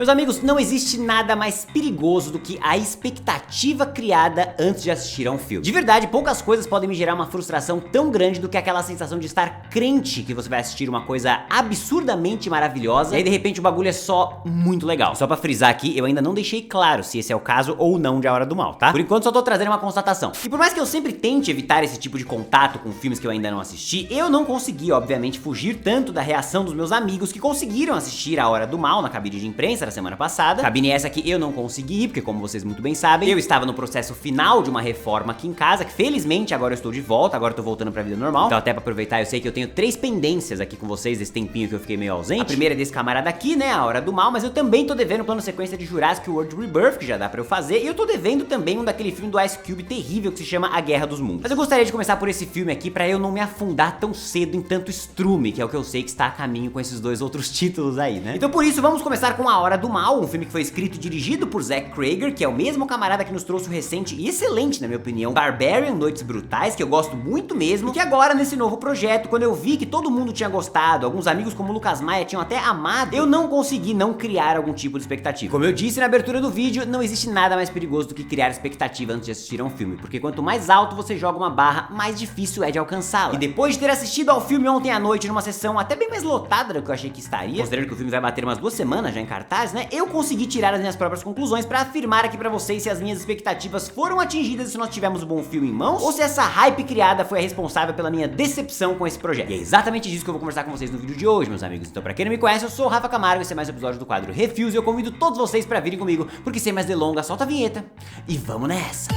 Meus amigos, não existe nada mais perigoso do que a expectativa criada antes de assistir a um filme. De verdade, poucas coisas podem me gerar uma frustração tão grande do que aquela sensação de estar crente que você vai assistir uma coisa absurdamente maravilhosa e aí de repente o bagulho é só muito legal. Só pra frisar aqui, eu ainda não deixei claro se esse é o caso ou não de A Hora do Mal, tá? Por enquanto só tô trazendo uma constatação. E por mais que eu sempre tente evitar esse tipo de contato com filmes que eu ainda não assisti, eu não consegui, obviamente, fugir tanto da reação dos meus amigos que conseguiram assistir A Hora do Mal na cabine de imprensa semana passada. Cabine essa que eu não consegui, porque como vocês muito bem sabem, eu estava no processo final de uma reforma aqui em casa, que felizmente agora eu estou de volta, agora eu tô voltando pra vida normal. Então até pra aproveitar, eu sei que eu tenho 3 pendências aqui com vocês desse tempinho que eu fiquei meio ausente. A primeira é desse camarada aqui, né, A Hora do Mal, mas eu também tô devendo o plano sequência de Jurassic World Rebirth, que já dá pra eu fazer, e eu tô devendo também um daquele filme do Ice Cube terrível que se chama A Guerra dos Mundos. Mas eu gostaria de começar por esse filme aqui pra eu não me afundar tão cedo em tanto estrume, que é o que eu sei que está a caminho com esses dois outros títulos aí, né? Então por isso vamos começar com A Hora do Mal, um filme que foi escrito e dirigido por Zach Cregger, que é o mesmo camarada que nos trouxe o recente e excelente, na minha opinião, Barbarian, Noites Brutais, que eu gosto muito mesmo, e que agora nesse novo projeto, quando eu vi que todo mundo tinha gostado, alguns amigos como o Lucas Maia tinham até amado, eu não consegui não criar algum tipo de expectativa. Como eu disse na abertura do vídeo, não existe nada mais perigoso do que criar expectativa antes de assistir a um filme, porque quanto mais alto você joga uma barra, mais difícil é de alcançá-la. E depois de ter assistido ao filme ontem à noite, numa sessão até bem mais lotada do que eu achei que estaria, considerando que o filme vai bater umas 2 semanas já em cartaz, né, eu consegui tirar as minhas próprias conclusões pra afirmar aqui pra vocês se as minhas expectativas foram atingidas e se nós tivemos um bom filme em mãos, ou se essa hype criada foi a responsável pela minha decepção com esse projeto. E é exatamente disso que eu vou conversar com vocês no vídeo de hoje, meus amigos. Então pra quem não me conhece, eu sou o Rafa Camargo, esse é mais um episódio do quadro Refuse, e eu convido todos vocês pra virem comigo, porque sem mais delongas, solta a vinheta e vamos nessa!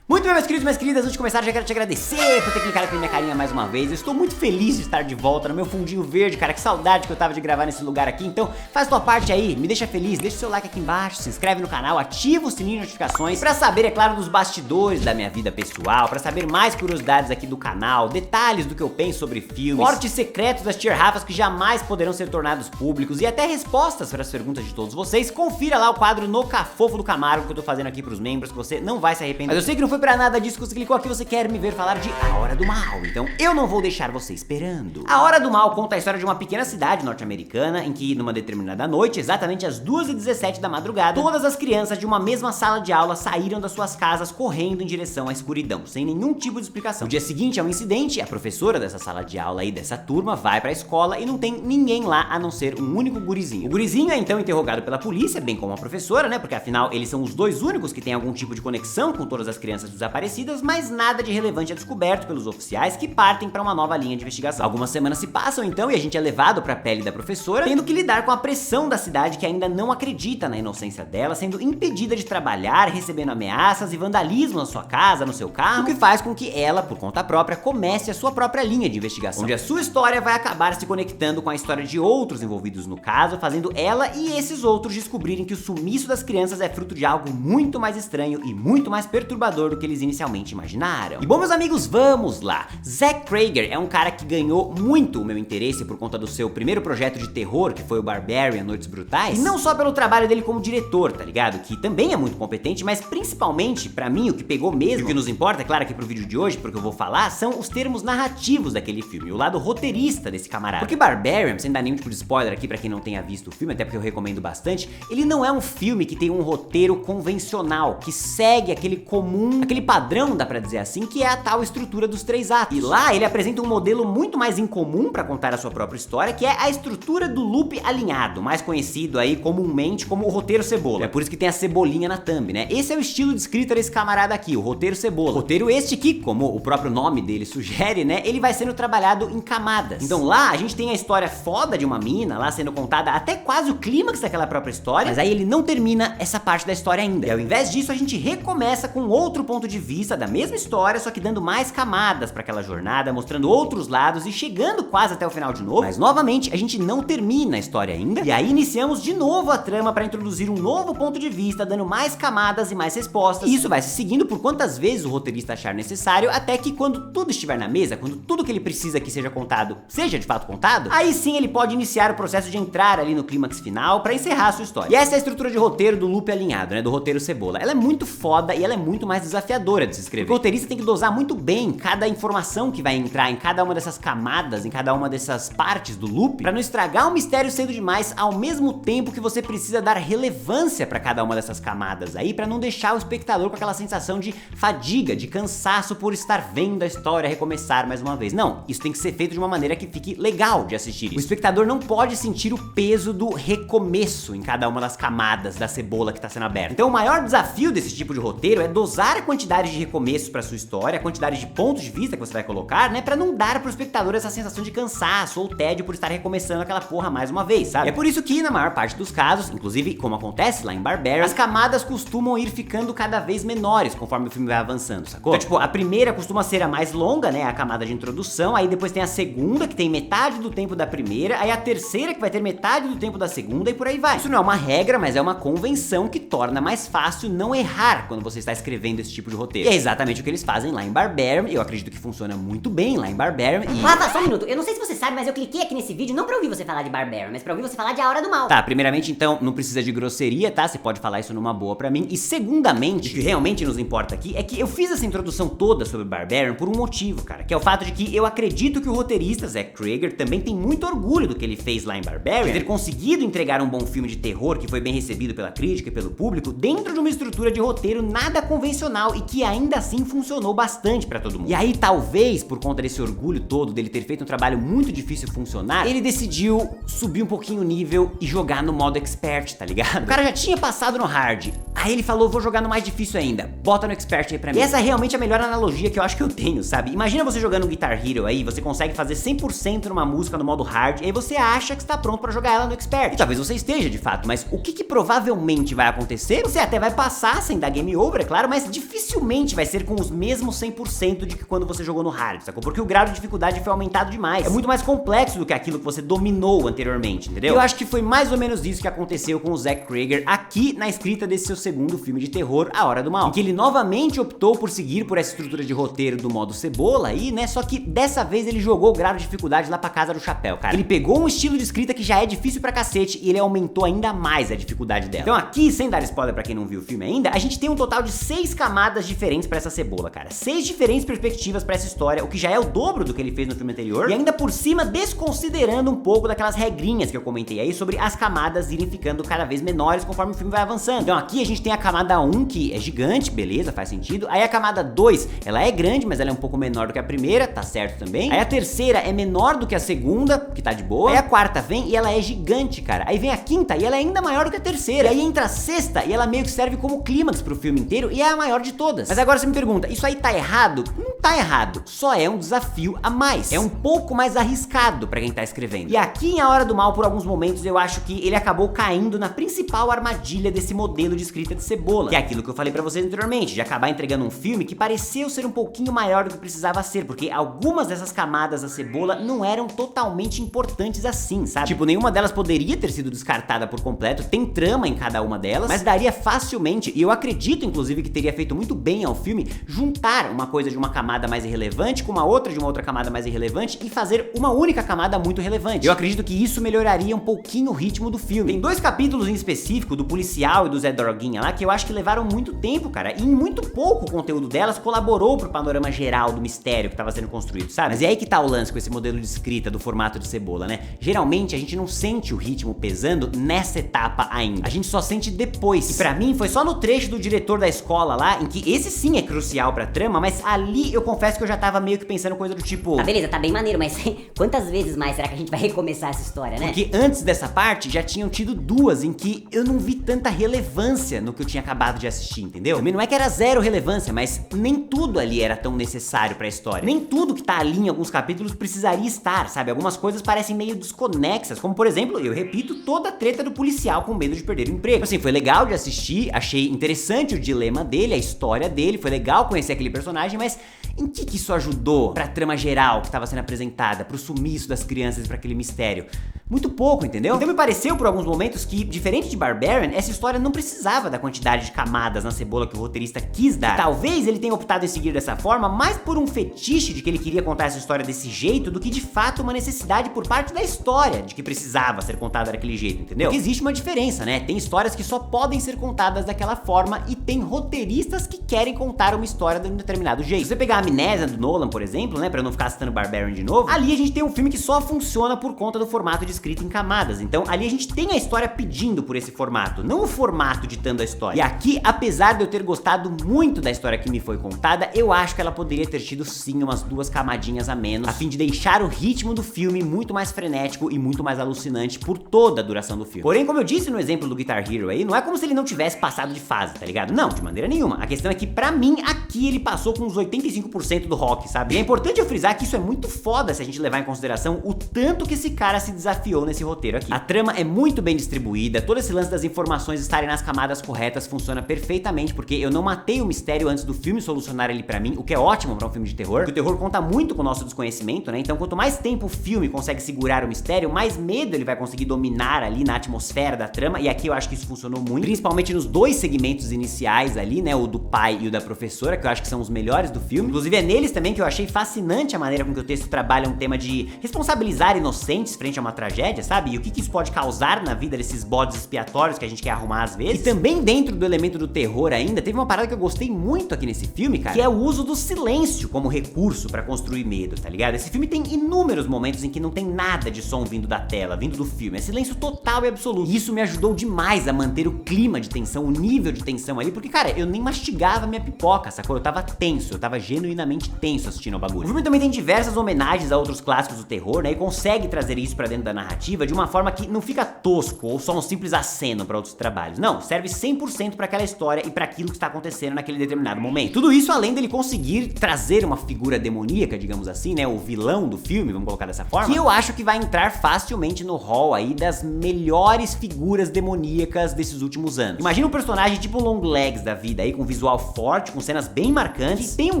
Muito bem, meus queridos e minhas queridas, antes de começar já quero te agradecer por ter clicado aqui na minha carinha mais uma vez. Eu estou muito feliz de estar de volta no meu fundinho verde, cara, que saudade que eu tava de gravar nesse lugar aqui. Então faz tua parte aí, me deixa feliz, deixa o seu like aqui embaixo, se inscreve no canal, ativa o sininho de notificações pra saber, é claro, dos bastidores da minha vida pessoal, pra saber mais curiosidades aqui do canal, detalhes do que eu penso sobre filmes, cortes secretos das tier Rafas que jamais poderão ser tornados públicos e até respostas para as perguntas de todos vocês. Confira lá o quadro No Cafofo do Camargo que eu tô fazendo aqui pros membros, que você não vai se arrepender. Mas eu sei que não foi pra nada disso que você clicou aqui, você quer me ver falar de A Hora do Mal, então eu não vou deixar você esperando. A Hora do Mal conta a história de uma pequena cidade norte-americana em que, numa determinada noite, exatamente às 2h17 da madrugada, todas as crianças de uma mesma sala de aula saíram das suas casas correndo em direção à escuridão, sem nenhum tipo de explicação. No dia seguinte ao incidente, a professora dessa sala de aula e dessa turma vai pra escola e não tem ninguém lá a não ser um único gurizinho. O gurizinho é então interrogado pela polícia, bem como a professora, né, porque afinal eles são os dois únicos que têm algum tipo de conexão com todas as crianças desaparecidas, mas nada de relevante é descoberto pelos oficiais que partem para uma nova linha de investigação. Algumas semanas se passam então e a gente é levado para a pele da professora, tendo que lidar com a pressão da cidade que ainda não acredita na inocência dela, sendo impedida de trabalhar, recebendo ameaças e vandalismo na sua casa, no seu carro, o que faz com que ela, por conta própria, comece a sua própria linha de investigação, onde a sua história vai acabar se conectando com a história de outros envolvidos no caso, fazendo ela e esses outros descobrirem que o sumiço das crianças é fruto de algo muito mais estranho e muito mais perturbador do que eles inicialmente imaginaram. E bom, meus amigos, vamos lá. Zach Cregger é um cara que ganhou muito o meu interesse por conta do seu primeiro projeto de terror, que foi o Barbarian, Noites Brutais, e não só pelo trabalho dele como diretor, tá ligado? Que também é muito competente, mas principalmente, pra mim, o que pegou mesmo, e o que nos importa, é claro, aqui pro vídeo de hoje, porque eu vou falar, são os termos narrativos daquele filme, o lado roteirista desse camarada. Porque Barbarian, sem dar nenhum tipo de spoiler aqui pra quem não tenha visto o filme, até porque eu recomendo bastante, ele não é um filme que tem um roteiro convencional, que segue aquele comum, aquele padrão, dá pra dizer assim, que é a tal estrutura dos 3 atos. E lá ele apresenta um modelo muito mais incomum pra contar a sua própria história, que é a estrutura do loop alinhado, mais conhecido aí comumente como o roteiro cebola. É por isso que tem a cebolinha na thumb, né? Esse é o estilo de escrita desse camarada aqui, o roteiro cebola. Roteiro este que, como o próprio nome dele sugere, né, ele vai sendo trabalhado em camadas. Então lá a gente tem a história foda de uma mina lá sendo contada até quase o clímax daquela própria história, mas aí ele não termina essa parte da história ainda. E ao invés disso a gente recomeça com outro ponto de vista da mesma história, só que dando mais camadas para aquela jornada, mostrando outros lados e chegando quase até o final de novo. Mas novamente a gente não termina a história ainda, e aí iniciamos de novo a trama para introduzir um novo ponto de vista, dando mais camadas e mais respostas. E isso vai se seguindo por quantas vezes o roteirista achar necessário, até que quando tudo estiver na mesa, quando tudo que ele precisa que seja contado seja de fato contado, aí sim ele pode iniciar o processo de entrar ali no clímax final para encerrar a sua história. E essa é a estrutura de roteiro do loop alinhado, né, do roteiro cebola. Ela é muito foda e ela é muito mais desafiadora desafiadora de se escrever. O roteirista tem que dosar muito bem cada informação que vai entrar em cada uma dessas camadas, em cada uma dessas partes do loop, pra não estragar o mistério cedo demais, ao mesmo tempo que você precisa dar relevância pra cada uma dessas camadas aí, pra não deixar o espectador com aquela sensação de fadiga, de cansaço por estar vendo a história recomeçar mais uma vez. Não, isso tem que ser feito de uma maneira que fique legal de assistir. O espectador não pode sentir o peso do recomeço em cada uma das camadas da cebola que tá sendo aberta. Então o maior desafio desse tipo de roteiro é dosar a quantidade de recomeços pra sua história, a quantidade de pontos de vista que você vai colocar, né, pra não dar pro espectador essa sensação de cansaço ou tédio por estar recomeçando aquela porra mais uma vez, sabe? É por isso que, na maior parte dos casos, inclusive como acontece lá em Barbarian, as camadas costumam ir ficando cada vez menores conforme o filme vai avançando, sacou? Então, tipo, a primeira costuma ser a mais longa, né, a camada de introdução, aí depois tem a segunda, que tem metade do tempo da primeira, aí a terceira, que vai ter metade do tempo da segunda, e por aí vai. Isso não é uma regra, mas é uma convenção que torna mais fácil não errar quando você está escrevendo esse tipo de roteiro. E é exatamente o que eles fazem lá em Barbarian, eu acredito que funciona muito bem lá em Barbarian, e... Rafa, só um minuto, eu não sei se você sabe, mas eu cliquei aqui nesse vídeo não pra ouvir você falar de Barbarian, mas pra ouvir você falar de A Hora do Mal. Tá, primeiramente então, não precisa de grosseria, tá? Você pode falar isso numa boa pra mim. E segundamente, o que realmente nos importa aqui é que eu fiz essa introdução toda sobre Barbarian por um motivo, cara, que é o fato de que eu acredito que o roteirista, Zach Cregger, também tem muito orgulho do que ele fez lá em Barbarian, de ter conseguido entregar um bom filme de terror que foi bem recebido pela crítica e pelo público, dentro de uma estrutura de roteiro nada convencional e que ainda assim funcionou bastante pra todo mundo. E aí, talvez, por conta desse orgulho todo, dele ter feito um trabalho muito difícil funcionar, ele decidiu subir um pouquinho o nível e jogar no modo expert, tá ligado? O cara já tinha passado no hard, aí ele falou, vou jogar no mais difícil ainda, bota no expert aí pra mim. E essa é realmente a melhor analogia que eu acho que eu tenho, sabe? Imagina você jogando um Guitar Hero aí, você consegue fazer 100% numa música no modo hard, e aí você acha que está pronto pra jogar ela no expert. E talvez você esteja de fato, mas o que provavelmente vai acontecer? Você até vai passar sem dar game over, é claro, mas dificilmente vai ser com os mesmos 100% de que quando você jogou no hard, sacou? Porque o grau de dificuldade foi aumentado demais. É muito mais complexo do que aquilo que você dominou anteriormente, entendeu? Eu acho que foi mais ou menos isso que aconteceu com o Zach Cregger aqui na escrita desse seu segundo filme de terror, A Hora do Mal, em que ele novamente optou por seguir por essa estrutura de roteiro do modo cebola aí, né? Só que dessa vez ele jogou o grau de dificuldade lá pra casa do chapéu, cara. Ele pegou um estilo de escrita que já é difícil pra cacete e ele aumentou ainda mais a dificuldade dela. Então aqui, sem dar spoiler pra quem não viu o filme ainda, a gente tem um total de 6 camadas diferentes pra essa cebola, cara. 6 diferentes perspectivas pra essa história, o que já é o dobro do que ele fez no filme anterior, e ainda por cima desconsiderando um pouco daquelas regrinhas que eu comentei aí sobre as camadas irem ficando cada vez menores conforme o filme vai avançando. Então aqui a gente tem a camada 1, que é gigante, beleza, faz sentido. Aí a camada 2, ela é grande, mas ela é um pouco menor do que a primeira, tá certo também. Aí a terceira é menor do que a segunda, que tá de boa. Aí a quarta vem e ela é gigante, cara. Aí vem a quinta e ela é ainda maior do que a terceira. E aí entra a sexta e ela meio que serve como clímax pro filme inteiro e é a maior de todas. Mas agora você me pergunta, isso aí tá errado? Não tá errado, só é um desafio a mais. É um pouco mais arriscado pra quem tá escrevendo. E aqui em A Hora do Mal, por alguns momentos, eu acho que ele acabou caindo na principal armadilha desse modelo de escrita de cebola, que é aquilo que eu falei pra vocês anteriormente, de acabar entregando um filme que pareceu ser um pouquinho maior do que precisava ser, porque algumas dessas camadas da cebola não eram totalmente importantes assim, sabe? Tipo, nenhuma delas poderia ter sido descartada por completo, tem trama em cada uma delas, mas daria facilmente, e eu acredito inclusive que teria feito muito bem ao filme, juntar uma coisa de uma camada mais irrelevante com uma outra de uma outra camada mais irrelevante e fazer uma única camada muito relevante. Eu acredito que isso melhoraria um pouquinho o ritmo do filme. Tem 2 capítulos em específico, do policial e do Zé Droguinha lá, que eu acho que levaram muito tempo, cara, e em muito pouco o conteúdo delas colaborou pro panorama geral do mistério que tava sendo construído, sabe? Mas é aí que tá o lance com esse modelo de escrita do formato de cebola, né? Geralmente a gente não sente o ritmo pesando nessa etapa ainda, a gente só sente depois. E pra mim foi só no trecho do diretor da escola lá, em que esse sim é crucial pra trama, mas ali eu confesso que eu já tava meio que pensando coisa do tipo... Tá, beleza, tá bem maneiro, mas quantas vezes mais será que a gente vai recomeçar essa história, né? Porque antes dessa parte já tinham tido 2 em que eu não vi tanta relevância no que eu tinha acabado de assistir, entendeu? Também não é que era zero relevância, mas nem tudo ali era tão necessário pra história. Nem tudo que tá ali em alguns capítulos precisaria estar, sabe? Algumas coisas parecem meio desconexas, como por exemplo, eu repito, toda a treta do policial com medo de perder o emprego. Assim, foi legal de assistir, achei interessante o dilema dele, a história dele, foi legal conhecer aquele personagem, mas em que isso ajudou pra trama geral que tava sendo apresentada, pro sumiço das crianças, pra aquele mistério? muito pouco, entendeu? Então me pareceu por alguns momentos que, diferente de Barbarian, essa história não precisava da quantidade de camadas na cebola que o roteirista quis dar. E talvez ele tenha optado em seguir dessa forma mais por um fetiche de que ele queria contar essa história desse jeito do que de fato uma necessidade por parte da história de que precisava ser contada daquele jeito, entendeu? Porque existe uma diferença, né? Tem histórias que só podem ser contadas daquela forma e tem roteiristas que querem contar uma história de um determinado jeito. Se você pegar a Amnésia do Nolan, por exemplo, né, pra eu não ficar citando Barbarian de novo, ali a gente tem um filme que só funciona por conta do formato de escrita em camadas. Então ali a gente tem a história pedindo por esse formato, não o formato ditando a história. E aqui, apesar de eu ter gostado muito da história que me foi contada, eu acho que ela poderia ter tido sim umas 2 camadinhas a menos, a fim de deixar o ritmo do filme muito mais frenético e muito mais alucinante por toda a duração do filme. Porém, como eu disse no exemplo do Guitar Hero aí, não é como se ele não tivesse passado de fase, tá ligado? Não, de maneira nenhuma. A questão é que, pra mim, aqui ele passou com uns 85% do rock, sabe? E é importante eu frisar que isso é muito foda se a gente levar em consideração o tanto que esse cara se desafiou nesse roteiro aqui. A trama é muito bem distribuída, todo esse lance das informações estarem nas camadas corretas funciona perfeitamente, porque eu não matei o mistério antes do filme solucionar ele pra mim, o que é ótimo pra um filme de terror, porque o terror conta muito com o nosso desconhecimento, né? Então quanto mais tempo o filme consegue segurar o mistério, mais medo ele vai conseguir dominar ali na atmosfera da trama, e aqui eu acho que isso funcionou muito, principalmente nos 2 segmentos iniciais ali, né? O do pai e o da professora, que eu acho que são os melhores do filme. Inclusive é neles também que eu achei fascinante a maneira com que o texto trabalha um tema de responsabilizar inocentes frente a uma tragédia, sabe? E o que isso pode causar na vida desses bodes expiatórios que a gente quer arrumar às vezes. E também dentro do elemento do terror ainda, teve uma parada que eu gostei muito aqui nesse filme, cara, que é o uso do silêncio como recurso pra construir medo, tá ligado? Esse filme tem inúmeros momentos em que não tem nada de som vindo da tela, vindo do filme, é silêncio total e absoluto. E isso me ajudou demais a manter o clima de tensão, o nível de tensão ali, porque, cara, eu nem mastigava minha pipoca, sacou? Eu tava tenso, eu tava genuinamente tenso assistindo ao bagulho. O filme também tem diversas homenagens a outros clássicos do terror, né, e consegue trazer isso pra dentro da narrativa de uma forma que não fica tosco ou só um simples aceno pra outros trabalhos. Não, serve 100% pra aquela história e pra aquilo que está acontecendo naquele determinado momento. Tudo isso além dele conseguir trazer uma figura demoníaca, digamos assim, né, o vilão do filme, vamos colocar dessa forma, que eu acho que vai entrar facilmente no hall aí das melhores figuras demoníacas desses últimos anos. Imagina um personagem tipo Longlegs da vida aí, com visual forte, com cenas bem marcantes, e tem um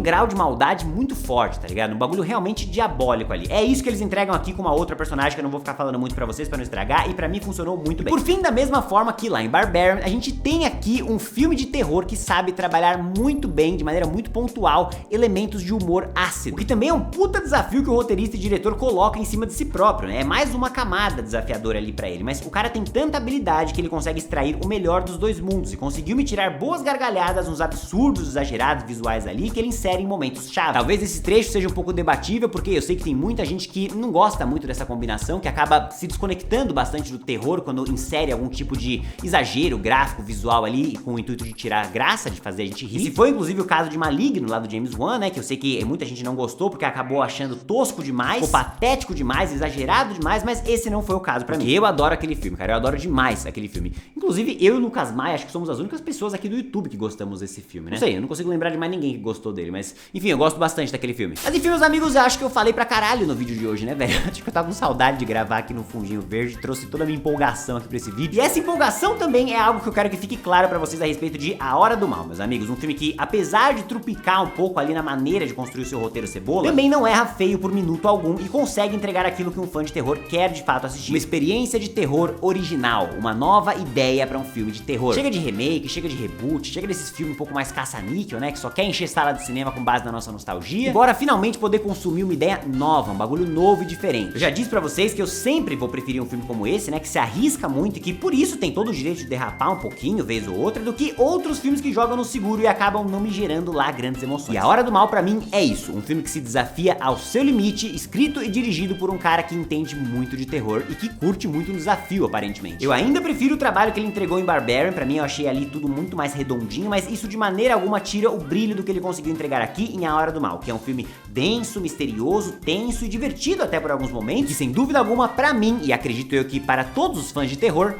grau de maldade muito forte, tá ligado? Um bagulho realmente diabólico ali. É isso que eles entregam aqui com uma outra personagem que eu não vou ficar falando muito pra vocês pra não estragar, e pra mim funcionou muito bem. Por fim, da mesma forma que lá em Barbarian, a gente tem aqui um filme de terror que sabe trabalhar muito bem, de maneira muito pontual, elementos de humor ácido, o que também é um puta desafio que o roteirista e diretor coloca em cima de si próprio, né? É mais uma camada desafiadora ali pra ele, mas o cara tem tanta habilidade que ele consegue extrair o melhor dos 2 mundos e conseguiu me tirar boas gargalhadas nos absurdos, exagerados visuais ali que ele insere em momentos chave. Talvez esse trecho seja um pouco debatível, porque eu sei que tem muita gente que não gosta muito dessa combinação, que acaba se desconectando bastante do terror quando insere algum tipo de exagero gráfico, visual ali, com o intuito de tirar a graça, de fazer a gente rir. Esse foi inclusive o caso de Maligno, lá do James Wan, né, que eu sei que muita gente não gostou, porque acabou achando tosco demais, ou patético demais, exagerado demais, mas esse não foi o caso pra mim. Eu adoro aquele filme, cara, eu adoro demais aquele filme. Inclusive, eu e o Lucas Maia, acho que somos as únicas pessoas aqui do YouTube que gostamos desse filme, né? Não sei, eu não consigo lembrar de mais ninguém que gostou dele, mas enfim, eu gosto bastante daquele filme. Mas enfim, meus amigos, eu acho que eu falei pra caralho no vídeo de hoje, né, velho? Acho que eu tava com saudade de gravar aqui no fundinho verde, trouxe toda a minha empolgação aqui pra esse vídeo. E essa empolgação também é algo que eu quero que fique claro pra vocês a respeito de A Hora do Mal, meus amigos. Um filme que, apesar de trupicar um pouco ali na maneira de construir o seu roteiro cebola, também não erra feio por minuto algum e consegue entregar aquilo que um fã de terror quer de fato assistir. Uma experiência de terror original, uma nova ideia pra um filme de terror. Chega de remake, chega de reboot, chega desses filmes um pouco mais caça-níquel, né, que só quer encher sala de cinema com base na nossa nostalgia. E bora finalmente poder consumir uma ideia nova, um bagulho novo e diferente. Eu já disse pra vocês que eu sempre vou preferir um filme como esse, né, que se arrisca muito e que por isso tem todo o direito de derrapar um pouquinho, vez ou outra, do que outros filmes que jogam no seguro e acabam não me gerando lá grandes emoções. E A Hora do Mal pra mim é isso, um filme que se desafia ao seu limite, escrito e dirigido por um cara que entende muito de terror e que curte muito um desafio, aparentemente. Eu ainda prefiro o trabalho que ele entregou em Barbarian, pra mim eu achei ali tudo muito mais redondinho, mas isso de maneira alguma tira o brilho do que ele conseguiu entregar aqui em A Hora do Mal, que é um filme denso, misterioso, tenso e divertido até por alguns momentos, e sem dúvida alguma pra mim, e acredito eu que para todos os fãs de terror,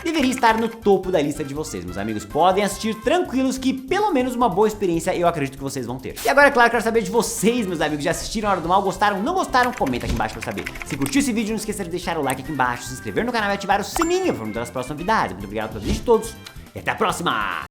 deveria estar no topo da lista de vocês, meus amigos. Podem assistir tranquilos que pelo menos uma boa experiência eu acredito que vocês vão ter. E agora, é claro, quero saber de vocês, meus amigos. Já assistiram A Hora do Mal? Gostaram? Não gostaram? Comenta aqui embaixo pra eu saber. Se curtiu esse vídeo, não esqueça de deixar o like aqui embaixo, se inscrever no canal e ativar o sininho para não ter as próximas novidades. Muito obrigado pela visita de todos e até a próxima!